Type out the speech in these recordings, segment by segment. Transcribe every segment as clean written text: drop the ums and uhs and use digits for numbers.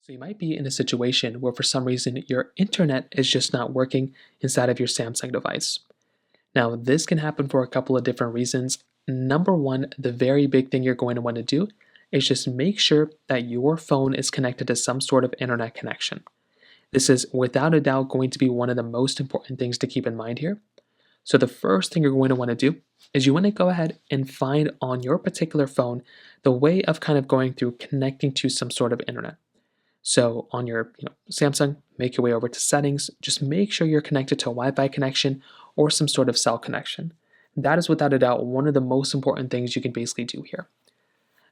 So you might be in a situation where for some reason your internet is just not working inside of your Samsung device. Now, this can happen for a couple of different reasons. Number one, the very big thing you're going to want to do is just make sure that your phone is connected to some sort of internet connection. This is without a doubt going to be one of the most important things to keep in mind here. So the first thing you're going to want to do is you want to go ahead and find on your particular phone the way of kind of going through connecting to some sort of internet. So on your Samsung, make your way over to settings. Just make sure you're connected to a Wi-Fi connection or some sort of cell connection. That is without a doubt one of the most important things you can basically do here.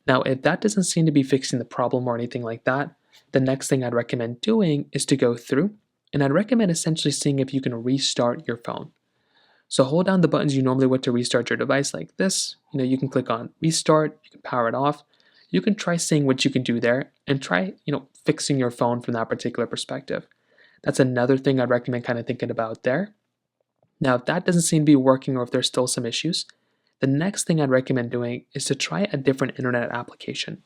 Now, if that doesn't seem to be fixing the problem or anything like that, the next thing I'd recommend doing is to go through and I'd recommend essentially seeing if you can restart your phone. So hold down the buttons you normally would to restart your device like this. You can click on restart, you can power it off. You can try seeing what you can do there and try, fixing your phone from that particular perspective. That's another thing I'd recommend kind of thinking about there. Now, if that doesn't seem to be working or if there's still some issues, the next thing I'd recommend doing is to try a different internet application.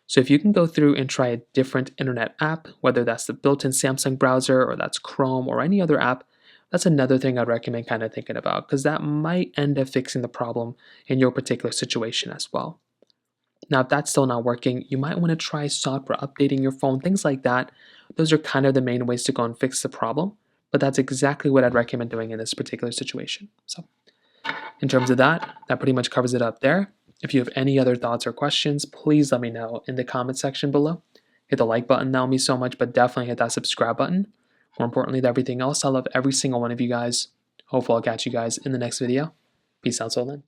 So if you can go through and try a different internet app, whether that's the built-in Samsung browser or that's Chrome or any other app, that's another thing I'd recommend kind of thinking about because that might end up fixing the problem in your particular situation as well. Now, if that's still not working, you might want to try software updating your phone, things like that. Those are kind of the main ways to go and fix the problem, but that's exactly what I'd recommend doing in this particular situation. So in terms of that pretty much covers it up there. If you have any other thoughts or questions, please let me know in the comment section below. Hit the like button, that would mean so much, but definitely hit that subscribe button. More importantly than everything else, I love every single one of you guys. Hopefully I'll catch you guys in the next video. Peace out till then.